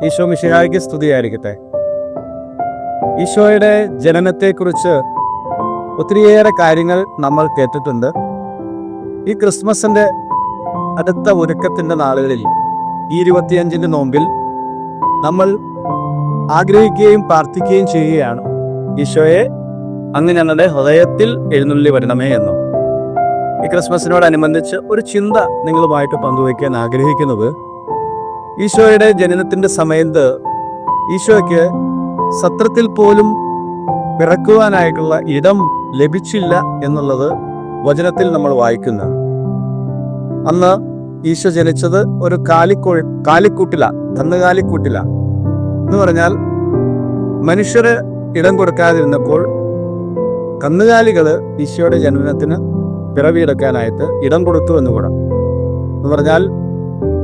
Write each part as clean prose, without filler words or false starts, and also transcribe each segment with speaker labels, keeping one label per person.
Speaker 1: ഈശോ മിശിഹായ്ക്ക് സ്തുതിയായിരിക്കട്ടെ. ഈശോയുടെ ജനനത്തെക്കുറിച്ച് ഒത്തിരിയേറെ കാര്യങ്ങൾ നമ്മൾ കേട്ടിട്ടുണ്ട്. ഈ ക്രിസ്മസിൻ്റെ അടുത്ത ഒരുക്കത്തിൻ്റെ നാളുകളിൽ ഈ 25-ൻ്റെ നോമ്പിൽ നമ്മൾ ആഗ്രഹിക്കുകയും പ്രാർത്ഥിക്കുകയും ചെയ്യുകയാണ്, ഈശോയെ അങ്ങ് ഞങ്ങളുടെ ഹൃദയത്തിൽ എഴുന്നള്ളി വരണമേ എന്ന്. ഈ ക്രിസ്മസിനോടനുബന്ധിച്ച് ഒരു ചിന്ത നിങ്ങളുമായിട്ട് പങ്കുവയ്ക്കാൻ ആഗ്രഹിക്കുന്നത്, ഈശോയുടെ ജനനത്തിൻ്റെ സമയത്ത് ഈശോയ്ക്ക് സത്രത്തിൽ പോലും പിറക്കുവാനായിട്ടുള്ള ഇടം ലഭിച്ചില്ല എന്നുള്ളത് വചനത്തിൽ നമ്മൾ വായിക്കുന്ന. അന്ന് ഈശോ ജനിച്ചത് ഒരു കന്നുകാലിക്കൂട്ടില എന്ന് പറഞ്ഞാൽ മനുഷ്യര് ഇടം കൊടുക്കാതിരുന്നപ്പോൾ കന്നുകാലികൾ ഈശോയുടെ ജനനത്തിന് പിറവിയെടുക്കാനായിട്ട് ഇടം കൊടുത്തു എന്നുകൂടെ. എന്ന് പറഞ്ഞാൽ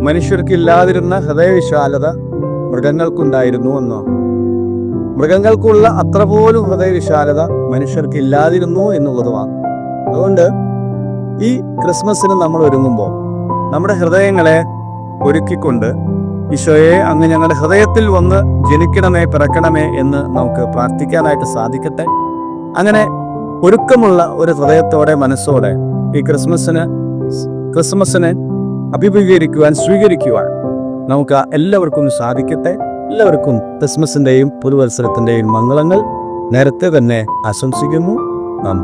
Speaker 1: മനുഷ്യർക്കില്ലാതിരുന്ന ഹൃദയവിശാലത മൃഗങ്ങൾക്കുണ്ടായിരുന്നു എന്നോ, മൃഗങ്ങൾക്കുള്ള അത്ര പോലും ഹൃദയവിശാലത മനുഷ്യർക്കില്ലാതിരുന്നു എന്നുള്ളതുമാണ്. അതുകൊണ്ട് ഈ ക്രിസ്മസിന് നമ്മൾ ഒരുങ്ങുമ്പോൾ നമ്മുടെ ഹൃദയങ്ങളെ ഒരുക്കിക്കൊണ്ട് ഈശോയെ അങ്ങ് ഞങ്ങളുടെ ഹൃദയത്തിൽ വന്ന് ജനിക്കണമേ, പിറക്കണമേ എന്ന് നമുക്ക് പ്രാർത്ഥിക്കാനായിട്ട് സാധിക്കട്ടെ. അങ്ങനെ ഒരുക്കമുള്ള ഒരു ഹൃദയത്തോടെ, മനസ്സോടെ ഈ ക്രിസ്മസിനെ അഭിമുഖീകരിക്കുവാൻ, സ്വീകരിക്കുവാൻ നമുക്ക് എല്ലാവർക്കും സാധിക്കട്ടെ. എല്ലാവർക്കും ക്രിസ്മസിൻ്റെയും പുതുവത്സരത്തിൻ്റെയും മംഗളങ്ങൾ നേരത്തെ തന്നെ ആശംസിക്കുന്നു. നാം